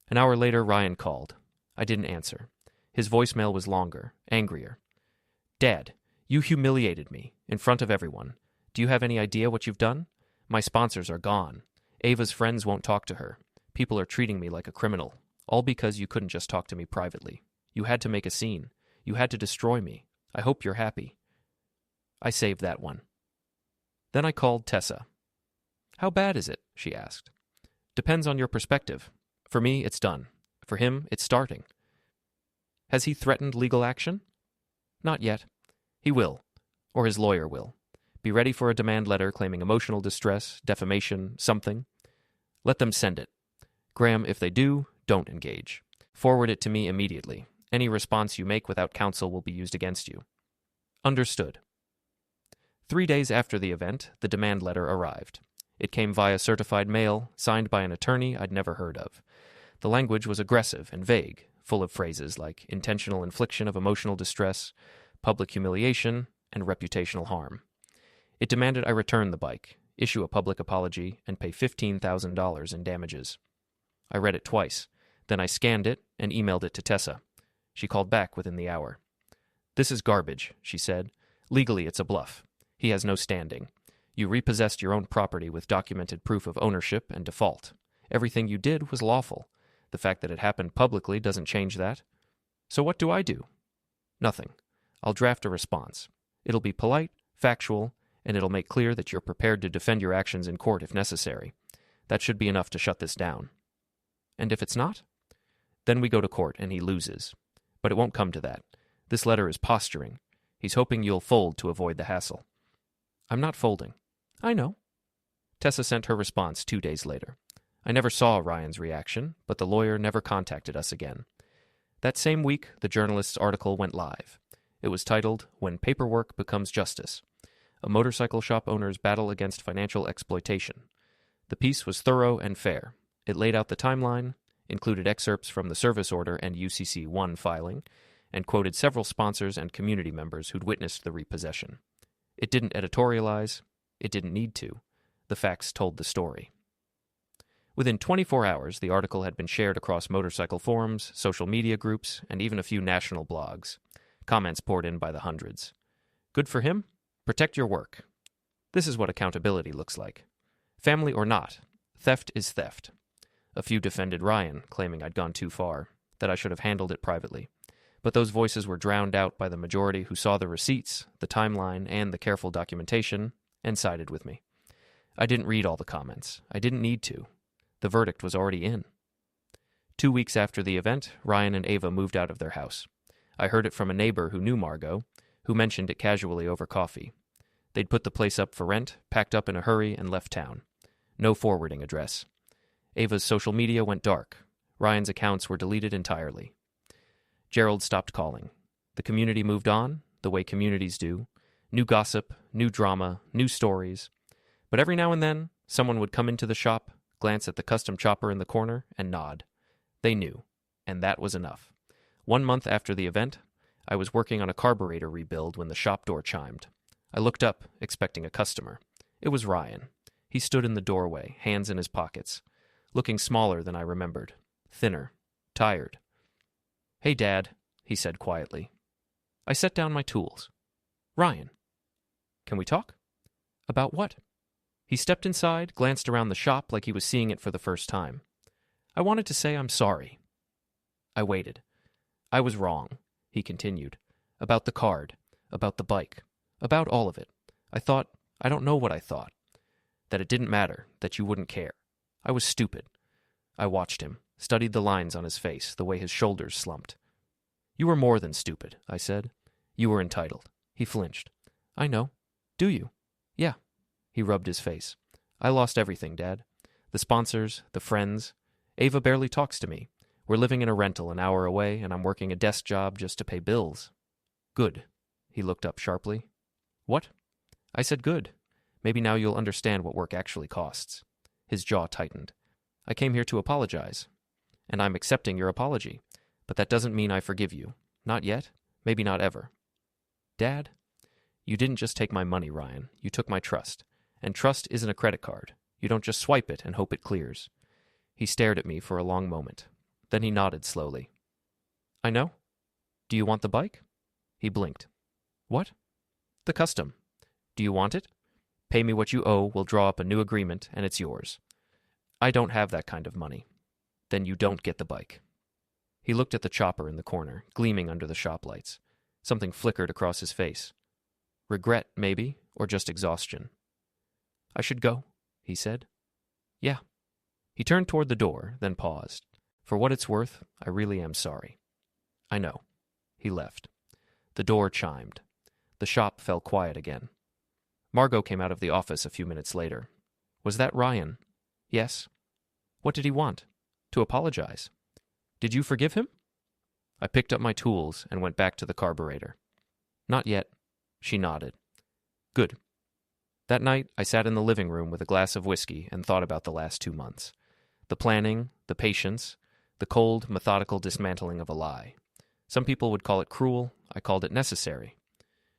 An hour later, Ryan called. I didn't answer. His voicemail was longer, angrier. "Dad, you humiliated me, in front of everyone. Do you have any idea what you've done? My sponsors are gone. Ava's friends won't talk to her. People are treating me like a criminal. All because you couldn't just talk to me privately. You had to make a scene. You had to destroy me. I hope you're happy." I saved that one. Then I called Tessa. "How bad is it?" she asked. "Depends on your perspective. For me, it's done. For him, it's starting." "Has he threatened legal action?" "Not yet. He will. Or his lawyer will. Be ready for a demand letter claiming emotional distress, defamation, something. Let them send it. Graham, if they do, don't engage. Forward it to me immediately. Any response you make without counsel will be used against you." Understood. 3 days after the event, the demand letter arrived. It came via certified mail, signed by an attorney I'd never heard of. The language was aggressive and vague, full of phrases like intentional infliction of emotional distress, public humiliation, and reputational harm. It demanded I return the bike, issue a public apology, and pay $15,000 in damages. I read it twice. Then I scanned it and emailed it to Tessa. She called back within the hour. "This is garbage," she said. "Legally, it's a bluff. He has no standing. You repossessed your own property with documented proof of ownership and default. Everything you did was lawful. The fact that it happened publicly doesn't change that. So what do I do?" "Nothing. I'll draft a response. It'll be polite, factual, and it'll make clear that you're prepared to defend your actions in court if necessary. That should be enough to shut this down." "And if it's not?" "Then we go to court and he loses. But it won't come to that. This letter is posturing. He's hoping you'll fold to avoid the hassle." "I'm not folding." "I know." Tessa sent her response 2 days later. I never saw Ryan's reaction, but the lawyer never contacted us again. That same week, the journalist's article went live. It was titled, "When Paperwork Becomes Justice: A Motorcycle Shop Owner's Battle Against Financial Exploitation." The piece was thorough and fair. It laid out the timeline, included excerpts from the service order and UCC-1 filing, and quoted several sponsors and community members who'd witnessed the repossession. It didn't editorialize. It didn't need to. The facts told the story. Within 24 hours, the article had been shared across motorcycle forums, social media groups, and even a few national blogs. Comments poured in by the hundreds. Good for him? Protect your work. This is what accountability looks like. Family or not, theft is theft. A few defended Ryan, claiming I'd gone too far, that I should have handled it privately. But those voices were drowned out by the majority who saw the receipts, the timeline, and the careful documentation, and sided with me. I didn't read all the comments. I didn't need to. The verdict was already in. 2 weeks after the event, Ryan and Ava moved out of their house. I heard it from a neighbor who knew Margot, who mentioned it casually over coffee. They'd put the place up for rent, packed up in a hurry, and left town. No forwarding address. Ava's social media went dark. Ryan's accounts were deleted entirely. Gerald stopped calling. The community moved on, the way communities do. New gossip, new drama, new stories. But every now and then, someone would come into the shop, glance at the custom chopper in the corner, and nod. They knew, and that was enough. 1 month after the event, I was working on a carburetor rebuild when the shop door chimed. I looked up, expecting a customer. It was Ryan. He stood in the doorway, hands in his pockets, looking smaller than I remembered, thinner, tired. "Hey, Dad," he said quietly. I set down my tools. "Ryan, can we talk?" "About what?" He stepped inside, glanced around the shop like he was seeing it for the first time. "I wanted to say I'm sorry." I waited. "I was wrong," he continued. "About the card, about the bike, about all of it. I don't know what I thought. That it didn't matter, that you wouldn't care. I was stupid." I watched him, studied the lines on his face, the way his shoulders slumped. "You were more than stupid," I said. "You were entitled." He flinched. "I know. Do you?" "Yeah." He rubbed his face. "I lost everything, Dad. The sponsors, the friends. Ava barely talks to me. We're living in a rental an hour away, and I'm working a desk job just to pay bills." "Good." He looked up sharply. "What?" I said good. "Maybe now you'll understand what work actually costs." His jaw tightened. "I came here to apologize. And I'm accepting your apology. But that doesn't mean I forgive you. Not yet. Maybe not ever." "Dad?" "You didn't just take my money, Ryan. You took my trust. And trust isn't a credit card. You don't just swipe it and hope it clears." He stared at me for a long moment. Then he nodded slowly. "I know. Do you want the bike?" He blinked. "What?" "The custom. Do you want it? Pay me what you owe, we'll draw up a new agreement, and it's yours." "I don't have that kind of money." "Then you don't get the bike." He looked at the chopper in the corner, gleaming under the shop lights. Something flickered across his face. Regret, maybe, or just exhaustion. "I should go," he said. "Yeah." He turned toward the door, then paused. "For what it's worth, I really am sorry." "I know." He left. The door chimed. The shop fell quiet again. Margot came out of the office a few minutes later. "Was that Ryan?" "Yes." "What did he want?" "To apologize." "Did you forgive him?" I picked up my tools and went back to the carburetor. "Not yet." She nodded. "Good." That night, I sat in the living room with a glass of whiskey and thought about the last 2 months. The planning, the patience, the cold, methodical dismantling of a lie. Some people would call it cruel. I called it necessary.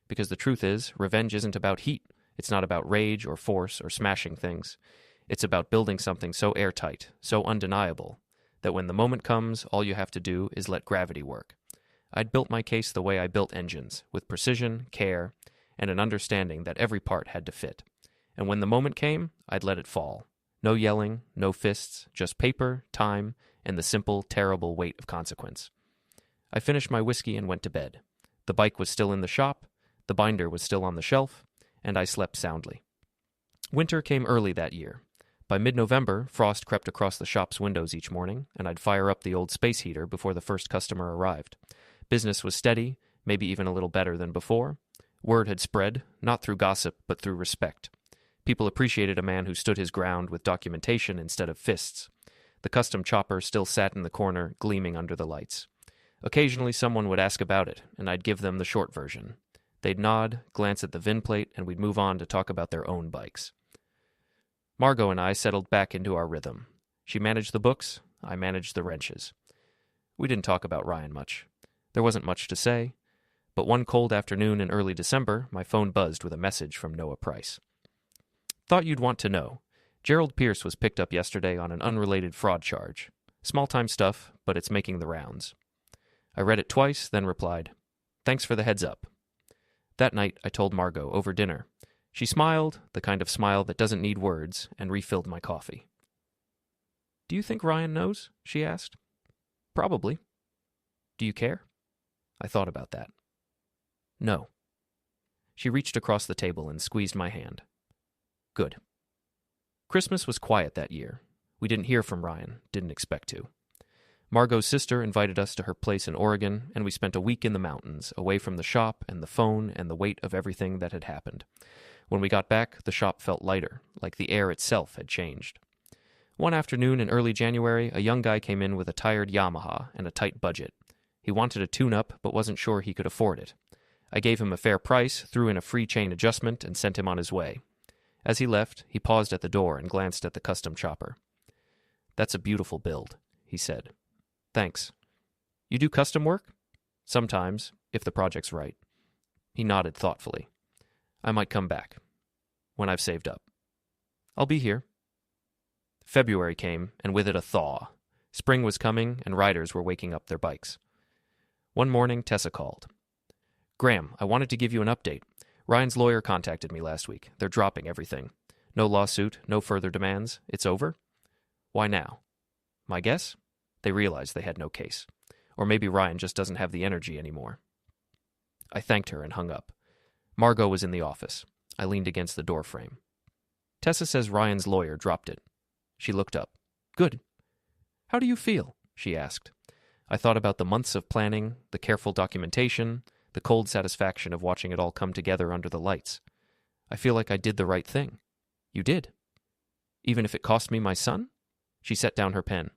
Because the truth is, revenge isn't about heat. It's not about rage or force or smashing things. It's about building something so airtight, so undeniable, that when the moment comes, all you have to do is let gravity work. I'd built my case the way I built engines, with precision, care, and an understanding that every part had to fit. And when the moment came, I'd let it fall. No yelling, no fists, just paper, time, and the simple, terrible weight of consequence. I finished my whiskey and went to bed. The bike was still in the shop, the binder was still on the shelf, and I slept soundly. Winter came early that year. By mid-November, frost crept across the shop's windows each morning, and I'd fire up the old space heater before the first customer arrived. Business was steady, maybe even a little better than before. Word had spread, not through gossip, but through respect. People appreciated a man who stood his ground with documentation instead of fists. The custom chopper still sat in the corner, gleaming under the lights. Occasionally someone would ask about it, and I'd give them the short version. They'd nod, glance at the VIN plate, and we'd move on to talk about their own bikes. Margot and I settled back into our rhythm. She managed the books, I managed the wrenches. We didn't talk about Ryan much. There wasn't much to say, but one cold afternoon in early December, my phone buzzed with a message from Noah Price. "Thought you'd want to know. Gerald Pierce was picked up yesterday on an unrelated fraud charge. Small-time stuff, but it's making the rounds." I read it twice, then replied, "Thanks for the heads up." That night, I told Margot over dinner. She smiled, the kind of smile that doesn't need words, and refilled my coffee. "Do you think Ryan knows?" she asked. "Probably." "Do you care?" I thought about that. "No." She reached across the table and squeezed my hand. "Good." Christmas was quiet that year. We didn't hear from Ryan, didn't expect to. Margot's sister invited us to her place in Oregon, and we spent a week in the mountains, away from the shop and the phone and the weight of everything that had happened. When we got back, the shop felt lighter, like the air itself had changed. One afternoon in early January, a young guy came in with a tired Yamaha and a tight budget. He wanted a tune-up, but wasn't sure he could afford it. I gave him a fair price, threw in a free chain adjustment, and sent him on his way. As he left, he paused at the door and glanced at the custom chopper. "That's a beautiful build," he said. "Thanks. You do custom work?" "Sometimes, if the project's right." He nodded thoughtfully. "I might come back. When I've saved up." "I'll be here." February came, and with it a thaw. Spring was coming, and riders were waking up their bikes. One morning, Tessa called. "Graham, I wanted to give you an update. Ryan's lawyer contacted me last week. They're dropping everything. No lawsuit, no further demands. It's over?" "Why now?" "My guess? They realized they had no case. Or maybe Ryan just doesn't have the energy anymore." I thanked her and hung up. Margot was in the office. I leaned against the doorframe. "Tessa says Ryan's lawyer dropped it." She looked up. "Good. How do you feel?" she asked. I thought about the months of planning, the careful documentation, the cold satisfaction of watching it all come together under the lights. "I feel like I did the right thing." "You did?" "Even if it cost me my son?" She set down her pen.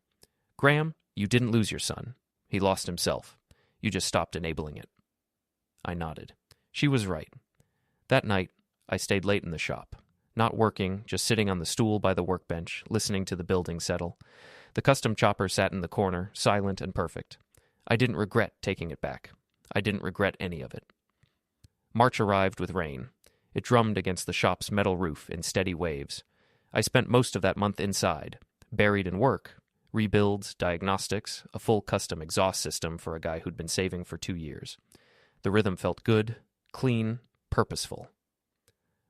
"Graham, you didn't lose your son. He lost himself. You just stopped enabling it." I nodded. She was right. That night, I stayed late in the shop. Not working, just sitting on the stool by the workbench, listening to the building settle. The custom chopper sat in the corner, silent and perfect. I didn't regret taking it back. I didn't regret any of it. March arrived with rain. It drummed against the shop's metal roof in steady waves. I spent most of that month inside, buried in work, rebuilds, diagnostics, a full custom exhaust system for a guy who'd been saving for 2 years. The rhythm felt good, clean, purposeful.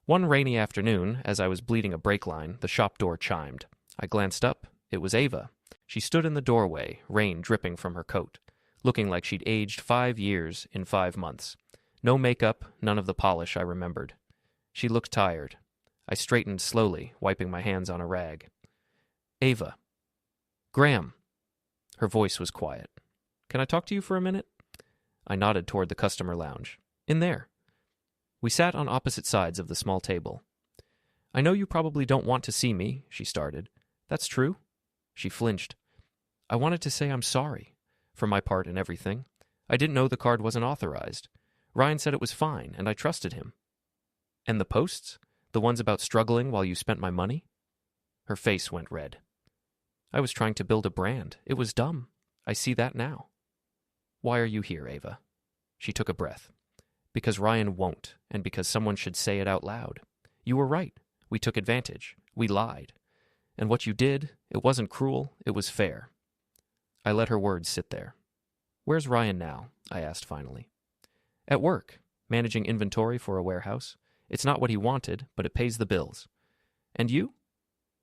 One rainy afternoon, as I was bleeding a brake line, the shop door chimed. I glanced up. It was Ava. She stood in the doorway, rain dripping from her coat, looking like she'd aged 5 years in 5 months. No makeup, none of the polish I remembered. She looked tired. I straightened slowly, wiping my hands on a rag. "Ava." "Graham." Her voice was quiet. "Can I talk to you for a minute?" I nodded toward the customer lounge. "In there." We sat on opposite sides of the small table. "I know you probably don't want to see me," she started. "That's true." She flinched. "I wanted to say I'm sorry, for my part in everything. I didn't know the card wasn't authorized. Ryan said it was fine, and I trusted him." "And the posts? The ones about struggling while you spent my money?" Her face went red. "I was trying to build a brand. It was dumb. I see that now." "Why are you here, Ava?" She took a breath. "Because Ryan won't, and because someone should say it out loud. You were right. We took advantage. We lied. And what you did, it wasn't cruel, it was fair." I let her words sit there. "Where's Ryan now?" I asked finally. "At work, managing inventory for a warehouse. It's not what he wanted, but it pays the bills." "And you?"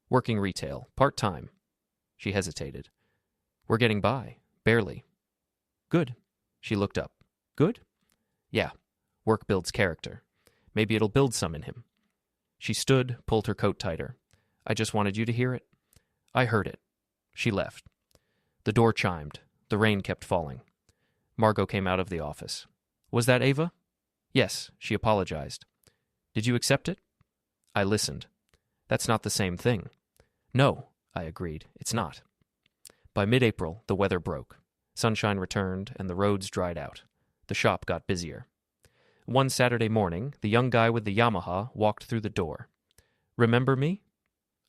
"Working retail, part-time." She hesitated. "We're getting by, barely." "Good." She looked up. "Good?" "Yeah. Work builds character. Maybe it'll build some in him." She stood, pulled her coat tighter. "I just wanted you to hear it." I heard it. She left. The door chimed. The rain kept falling. Margot came out of the office. "Was that Ava?" "Yes," she apologized. "Did you accept it?" I listened. "That's not the same thing." "No," I agreed. "It's not." By mid-April, the weather broke. Sunshine returned, and the roads dried out. The shop got busier. One Saturday morning, the young guy with the Yamaha walked through the door. "Remember me?"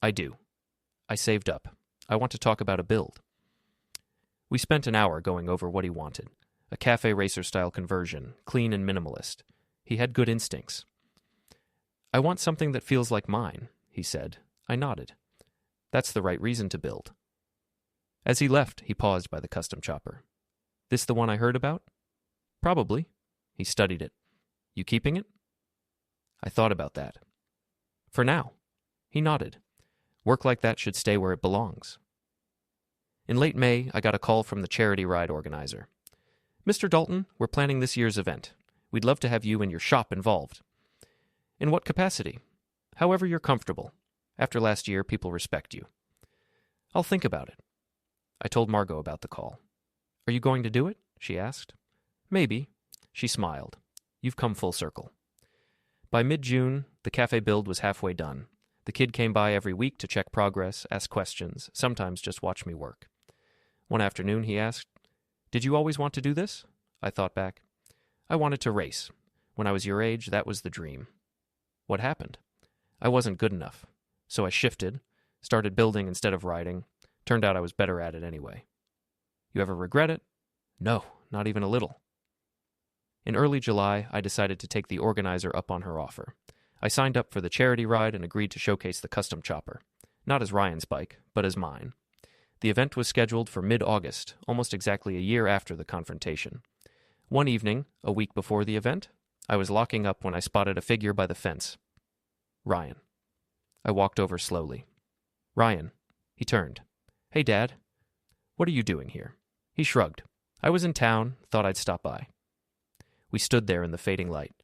"I do." "I saved up. I want to talk about a build." We spent an hour going over what he wanted. A cafe racer-style conversion, clean and minimalist. He had good instincts. "I want something that feels like mine," he said. I nodded. "That's the right reason to build." As he left, he paused by the custom chopper. "This the one I heard about?" "Probably." He studied it. "You keeping it?" I thought about that. "For now." He nodded. "Work like that should stay where it belongs." In late May, I got a call from the charity ride organizer. "Mr. Dalton, we're planning this year's event. We'd love to have you and your shop involved." "In what capacity?" "However you're comfortable. After last year, people respect you." "I'll think about it." I told Margot about the call. "Are you going to do it?" she asked. "Maybe." She smiled. "You've come full circle." By mid-June, the cafe build was halfway done. The kid came by every week to check progress, ask questions, sometimes just watch me work. One afternoon he asked, "Did you always want to do this?" I thought back. I wanted to race. When I was your age, that was the dream. What happened? I wasn't good enough. So I shifted, started building instead of riding. Turned out I was better at it anyway. You ever regret it? No, not even a little. In early July, I decided to take the organizer up on her offer. I signed up for the charity ride and agreed to showcase the custom chopper. Not as Ryan's bike, but as mine. The event was scheduled for mid-August, almost exactly a year after the confrontation. One evening, a week before the event, I was locking up when I spotted a figure by the fence. Ryan. I walked over slowly. Ryan. He turned. "Hey, Dad. What are you doing here?" He shrugged. "I was in town, thought I'd stop by." We stood there in the fading light.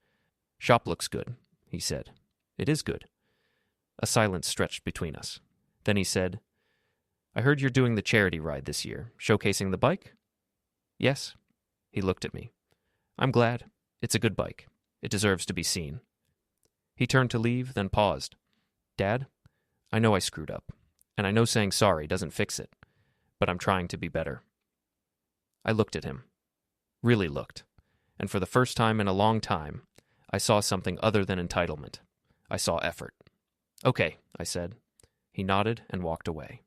"Shop looks good," he said. "It is good." A silence stretched between us. Then he said, "I heard you're doing the charity ride this year, showcasing the bike?" "Yes." He looked at me. "I'm glad. It's a good bike. It deserves to be seen." He turned to leave, then paused. "Dad, I know I screwed up, and I know saying sorry doesn't fix it, but I'm trying to be better." I looked at him. Really looked. And for the first time in a long time, I saw something other than entitlement. I saw effort. "Okay," I said. He nodded and walked away.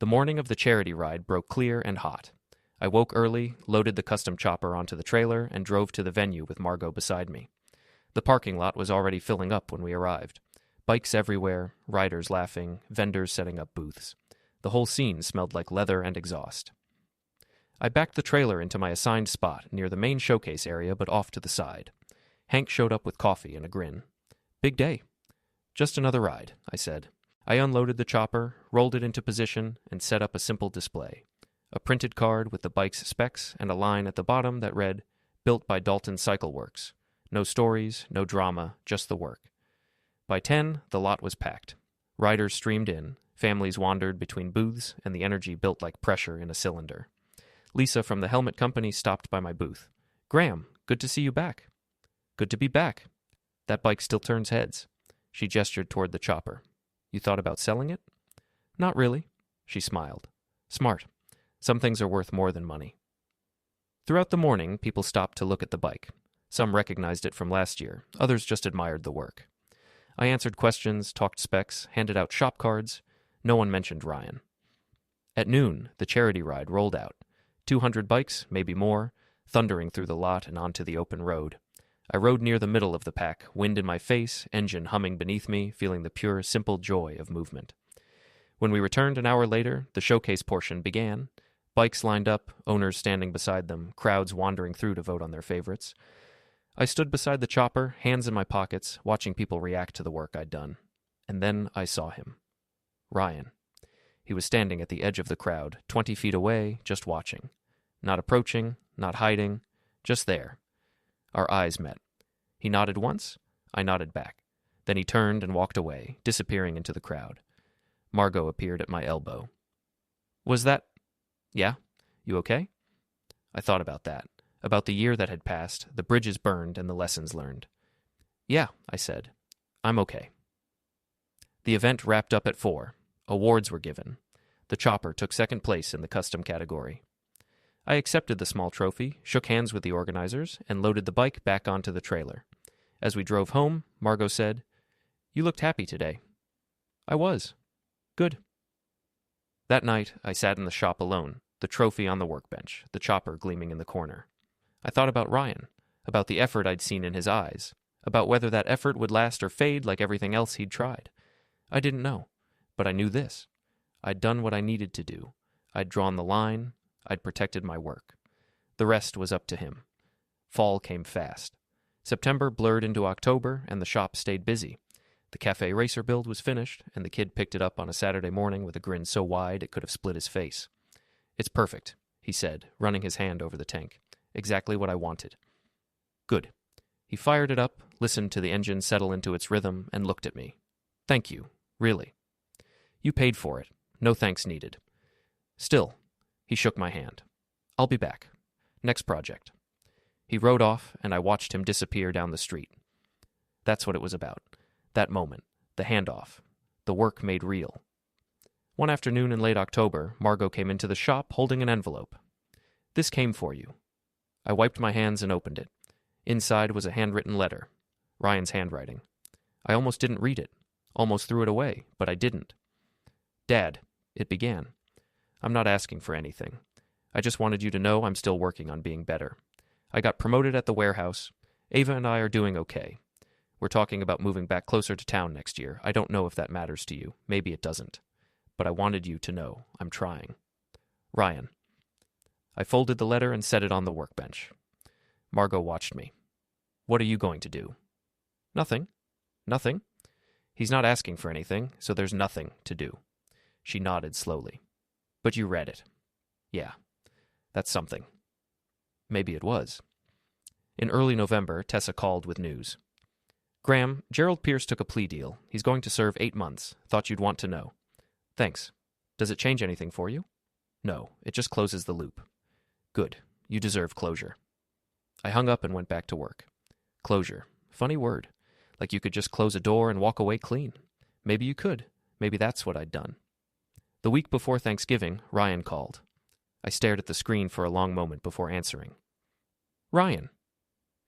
The morning of the charity ride broke clear and hot. I woke early, loaded the custom chopper onto the trailer, and drove to the venue with Margot beside me. The parking lot was already filling up when we arrived. Bikes everywhere, riders laughing, vendors setting up booths. The whole scene smelled like leather and exhaust. I backed the trailer into my assigned spot near the main showcase area but off to the side. Hank showed up with coffee and a grin. "Big day." "Just another ride," I said. I unloaded the chopper, rolled it into position, and set up a simple display. A printed card with the bike's specs and a line at the bottom that read, "Built by Dalton Cycle Works." No stories, no drama, just the work. By 10, the lot was packed. Riders streamed in, families wandered between booths, and the energy built like pressure in a cylinder. Lisa from the helmet company stopped by my booth. "Graham, good to see you back." "Good to be back. That bike still turns heads." She gestured toward the chopper. "You thought about selling it?" "Not really." She smiled. "Smart. Some things are worth more than money." Throughout the morning, people stopped to look at the bike. Some recognized it from last year. Others just admired the work. I answered questions, talked specs, handed out shop cards. No one mentioned Ryan. At noon, the charity ride rolled out. 200 bikes, maybe more, thundering through the lot and onto the open road. I rode near the middle of the pack, wind in my face, engine humming beneath me, feeling the pure, simple joy of movement. When we returned an hour later, the showcase portion began. Bikes lined up, owners standing beside them, crowds wandering through to vote on their favorites. I stood beside the chopper, hands in my pockets, watching people react to the work I'd done. And then I saw him. Ryan. He was standing at the edge of the crowd, 20 feet away, just watching. Not approaching, not hiding, just there. Our eyes met. He nodded once, I nodded back. Then he turned and walked away, disappearing into the crowd. Margot appeared at my elbow. "Was that—" "Yeah? You okay?" I thought about that, about the year that had passed, the bridges burned and the lessons learned. "Yeah," I said. "I'm okay." The event wrapped up at 4. Awards were given. The chopper took second place in the custom category. I accepted the small trophy, shook hands with the organizers, and loaded the bike back onto the trailer. As we drove home, Margot said, "You looked happy today." "I was. Good." That night, I sat in the shop alone, the trophy on the workbench, the chopper gleaming in the corner. I thought about Ryan, about the effort I'd seen in his eyes, about whether that effort would last or fade like everything else he'd tried. I didn't know, but I knew this. I'd done what I needed to do. I'd drawn the line. I'd protected my work. The rest was up to him. Fall came fast. September blurred into October, and the shop stayed busy. The cafe racer build was finished, and the kid picked it up on a Saturday morning with a grin so wide it could have split his face. "It's perfect," he said, running his hand over the tank. "Exactly what I wanted." "Good." He fired it up, listened to the engine settle into its rhythm, and looked at me. "Thank you, really. You paid for it. No thanks needed." Still, he shook my hand. "I'll be back. Next project." He rode off, and I watched him disappear down the street. That's what it was about. That moment. The handoff. The work made real. One afternoon in late October, Margot came into the shop holding an envelope. "This came for you." I wiped my hands and opened it. Inside was a handwritten letter. Ryan's handwriting. I almost didn't read it. Almost threw it away, but I didn't. "Dad," it began. "I'm not asking for anything. I just wanted you to know I'm still working on being better. I got promoted at the warehouse. Ava and I are doing okay. We're talking about moving back closer to town next year. I don't know if that matters to you. Maybe it doesn't. But I wanted you to know I'm trying. Ryan." I folded the letter and set it on the workbench. Margot watched me. "What are you going to do?" "Nothing. Nothing. He's not asking for anything, so there's nothing to do." She nodded slowly. "But you read it." "Yeah. That's something." Maybe it was. In early November, Tessa called with news. "Graham, Gerald Pierce took a plea deal. He's going to serve 8 months. Thought you'd want to know." "Thanks. Does it change anything for you?" "No, it just closes the loop." "Good. You deserve closure." I hung up and went back to work. Closure. Funny word. Like you could just close a door and walk away clean. Maybe you could. Maybe that's what I'd done. The week before Thanksgiving, Ryan called. I stared at the screen for a long moment before answering. "Ryan."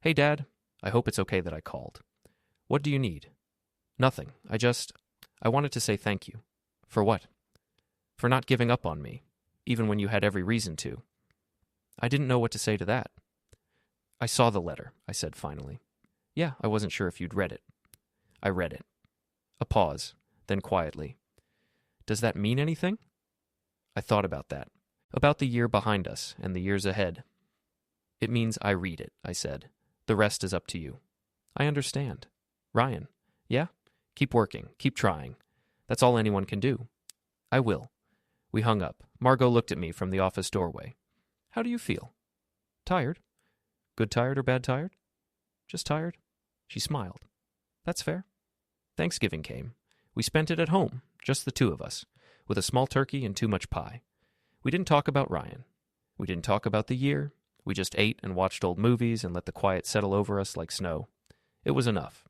"Hey, Dad. I hope it's okay that I called. What do you need?" "Nothing. I wanted to say thank you." "For what?" "For not giving up on me, even when you had every reason to." I didn't know what to say to that. "I saw the letter," I said finally. "Yeah, I wasn't sure if you'd read it." I read it. A pause, then quietly. "Does that mean anything?" I thought about that. About the year behind us and the years ahead. "It means I read it," I said. "The rest is up to you." "I understand." "Ryan." "Yeah? Keep working. Keep trying. That's all anyone can do." "I will." We hung up. Margot looked at me from the office doorway. "How do you feel?" "Tired." "Good tired or bad tired?" "Just tired." She smiled. "That's fair." Thanksgiving came. We spent it at home, just the two of us, with a small turkey and too much pie. We didn't talk about Ryan. We didn't talk about the year. We just ate and watched old movies and let the quiet settle over us like snow. It was enough.